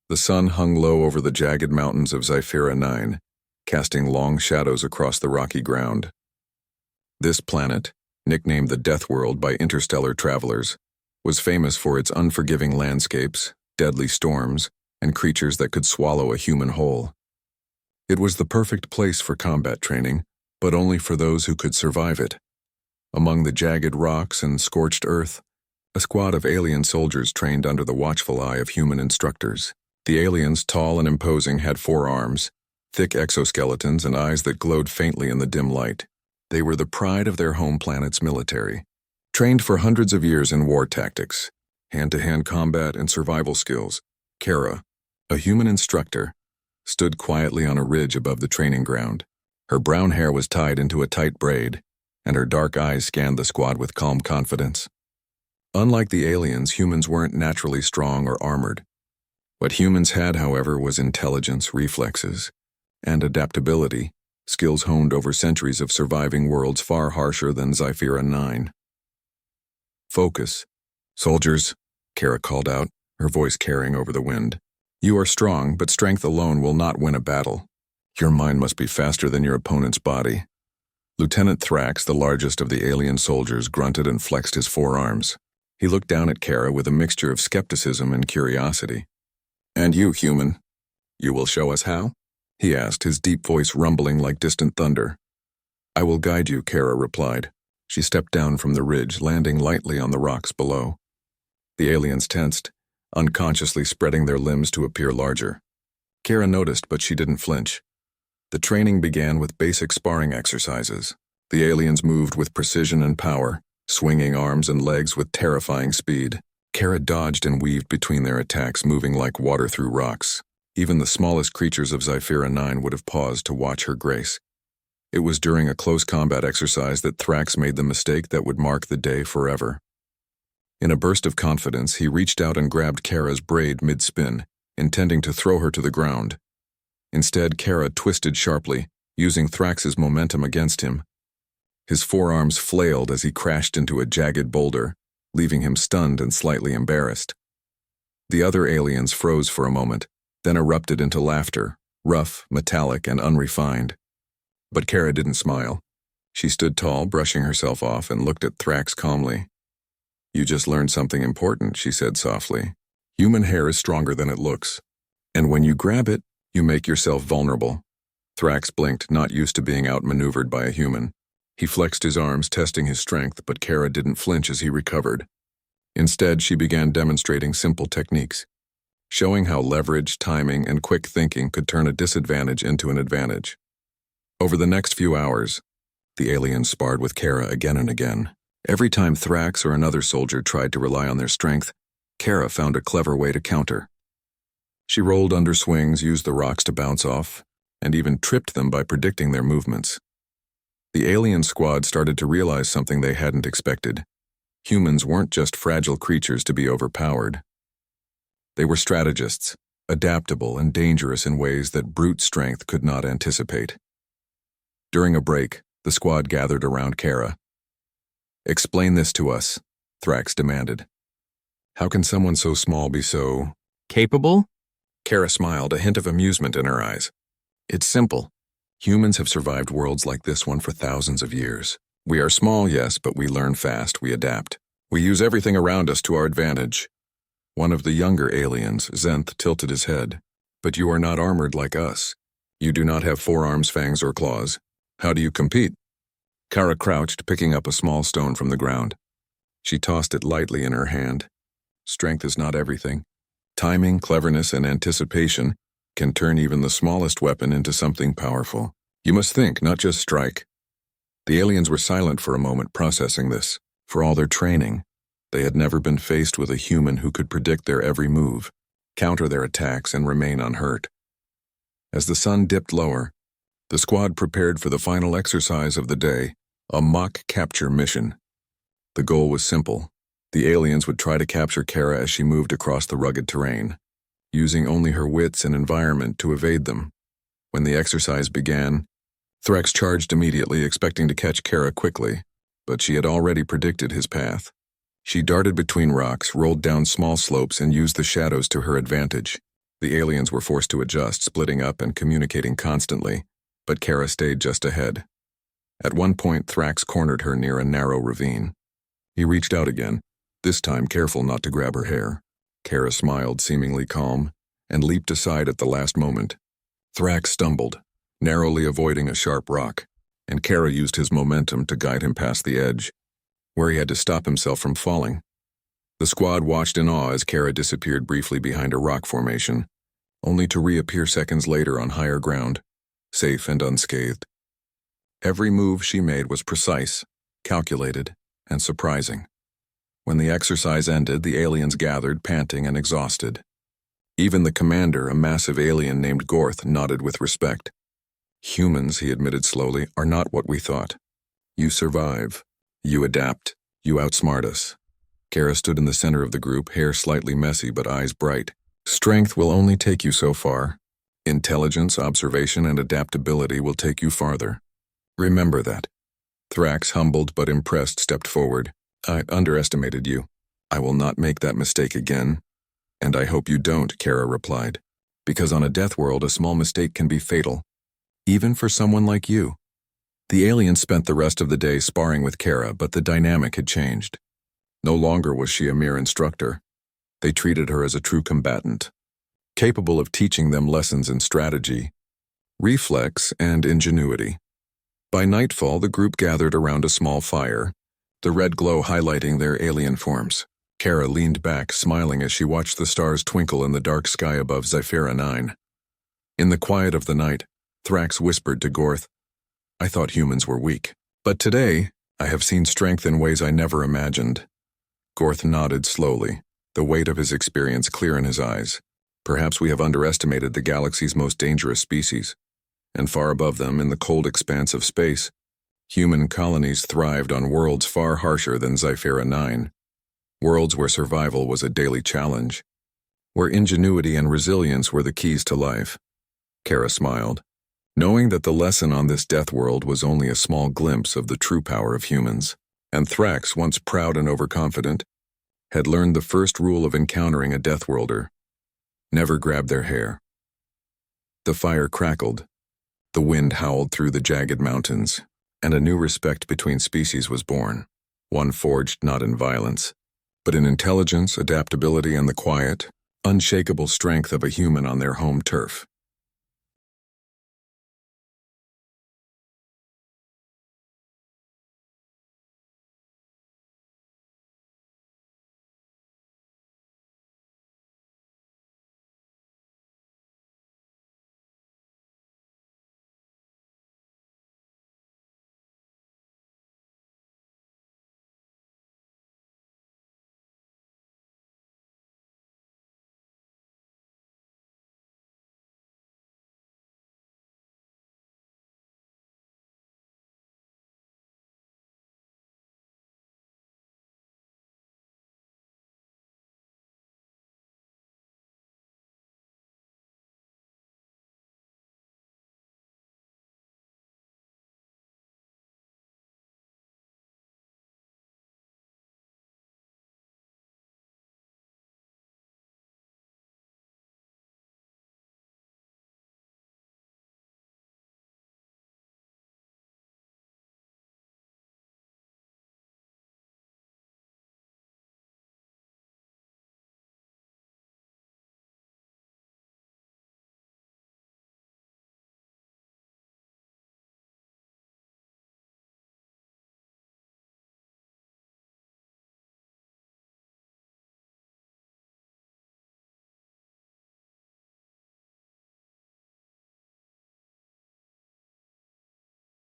The sun hung low over the jagged mountains of Zyphira 9, casting long shadows across the rocky ground. This planet, nicknamed the Deathworld by interstellar travelers, was famous for its unforgiving landscapes, deadly storms, and creatures that could swallow a human whole. It was the perfect place for combat training, but only for those who could survive it. Among the jagged rocks and scorched earth, a squad of alien soldiers trained under the watchful eye of human instructors. The aliens, tall and imposing, had 4 arms, thick exoskeletons, and eyes that glowed faintly in the dim light. They were the pride of their home planet's military, trained for hundreds of years in war tactics, hand-to-hand combat, and survival skills. Kara, a human instructor, stood quietly on a ridge above the training ground. Her brown hair was tied into a tight braid, and her dark eyes scanned the squad with calm confidence. Unlike the aliens, humans weren't naturally strong or armored. What humans had, however, was intelligence, reflexes, and adaptability, skills honed over centuries of surviving worlds far harsher than Zyphira 9. "Focus. Soldiers," Kara called out, her voice carrying over the wind. "You are strong, but strength alone will not win a battle. Your mind must be faster than your opponent's body." Lieutenant Thrax, the largest of the alien soldiers, grunted and flexed his 4 arms. He looked down at Kara with a mixture of skepticism and curiosity. "And you, human, you will show us how?" he asked, his deep voice rumbling like distant thunder. "I will guide you," Kara replied. She stepped down from the ridge, landing lightly on the rocks below. The aliens tensed, unconsciously spreading their limbs to appear larger. Kara noticed, but she didn't flinch. The training began with basic sparring exercises. The aliens moved with precision and power, swinging arms and legs with terrifying speed. Kara dodged and weaved between their attacks, moving like water through rocks. Even the smallest creatures of Zyphira 9 would have paused to watch her grace. It was during a close combat exercise that Thrax made the mistake that would mark the day forever. In a burst of confidence, he reached out and grabbed Kara's braid mid-spin, intending to throw her to the ground. Instead, Kara twisted sharply, using Thrax's momentum against him. His forearms flailed as he crashed into a jagged boulder, leaving him stunned and slightly embarrassed. The other aliens froze for a moment, then erupted into laughter, rough, metallic, and unrefined. But Kara didn't smile. She stood tall, brushing herself off, and looked at Thrax calmly. "You just learned something important," she said softly. "Human hair is stronger than it looks, and when you grab it, you make yourself vulnerable." Thrax blinked, not used to being outmaneuvered by a human. He flexed his arms, testing his strength, but Kara didn't flinch as he recovered. Instead, she began demonstrating simple techniques, showing how leverage, timing, and quick thinking could turn a disadvantage into an advantage. Over the next few hours, the aliens sparred with Kara again and again. Every time Thrax or another soldier tried to rely on their strength, Kara found a clever way to counter. She rolled under swings, used the rocks to bounce off, and even tripped them by predicting their movements. The alien squad started to realize something they hadn't expected. Humans weren't just fragile creatures to be overpowered. They were strategists, adaptable and dangerous in ways that brute strength could not anticipate. During a break, the squad gathered around Kara. "Explain this to us," Thrax demanded. "How can someone so small be so capable?" Kara smiled, a hint of amusement in her eyes. "It's simple. Humans have survived worlds like this one for thousands of years. We are small, yes, but we learn fast, we adapt. We use everything around us to our advantage." One of the younger aliens, Zenth, tilted his head. "But you are not armored like us. You do not have 4 arms, fangs, or claws. How do you compete?" Kara crouched, picking up a small stone from the ground. She tossed it lightly in her hand. "Strength is not everything. Timing, cleverness, and anticipation can turn even the smallest weapon into something powerful. You must think, not just strike." The aliens were silent for a moment, processing this. For all their training, they had never been faced with a human who could predict their every move, counter their attacks, and remain unhurt. As the sun dipped lower, the squad prepared for the final exercise of the day, a mock capture mission. The goal was simple. The aliens would try to capture Kara as she moved across the rugged terrain, using only her wits and environment to evade them. When the exercise began, Thrax charged immediately, expecting to catch Kara quickly, but she had already predicted his path. She darted between rocks, rolled down small slopes, and used the shadows to her advantage. The aliens were forced to adjust, splitting up and communicating constantly, but Kara stayed just ahead. At one point, Thrax cornered her near a narrow ravine. He reached out again, this time careful not to grab her hair. Kara smiled, seemingly calm, and leaped aside at the last moment. Thrax stumbled, narrowly avoiding a sharp rock, and Kara used his momentum to guide him past the edge, where he had to stop himself from falling. The squad watched in awe as Kara disappeared briefly behind a rock formation, only to reappear seconds later on higher ground, safe and unscathed. Every move she made was precise, calculated, and surprising. When the exercise ended, the aliens gathered, panting and exhausted. Even the commander, a massive alien named Gorth, nodded with respect. Humans, he admitted slowly, are not what we thought. You survive. You adapt. You outsmart us. Kara stood in the center of the group, hair slightly messy but eyes bright. Strength will only take you so far. Intelligence, observation, and adaptability will take you farther. Remember that. Thrax, humbled but impressed, stepped forward. I underestimated you. I will not make that mistake again. And I hope you don't, Kara replied. Because on a death world, a small mistake can be fatal. Even for someone like you. The alien spent the rest of the day sparring with Kara, but the dynamic had changed. No longer was she a mere instructor. They treated her as a true combatant, capable of teaching them lessons in strategy, reflex, and ingenuity. By nightfall, the group gathered around a small fire, the red glow highlighting their alien forms. Kara leaned back, smiling as she watched the stars twinkle in the dark sky above Zyphera 9. In the quiet of the night, Thrax whispered to Gorth, I thought humans were weak, but today I have seen strength in ways I never imagined. Gorth nodded slowly, the weight of his experience clear in his eyes. Perhaps we have underestimated the galaxy's most dangerous species. And far above them, in the cold expanse of space, human colonies thrived on worlds far harsher than Zyphera 9. Worlds where survival was a daily challenge, where ingenuity and resilience were the keys to life. Kara smiled, knowing that the lesson on this death world was only a small glimpse of the true power of humans. And Thrax, once proud and overconfident, had learned the first rule of encountering a Deathworlder: never grab their hair. The fire crackled, the wind howled through the jagged mountains, and a new respect between species was born, one forged not in violence, but in intelligence, adaptability, and the quiet, unshakable strength of a human on their home turf.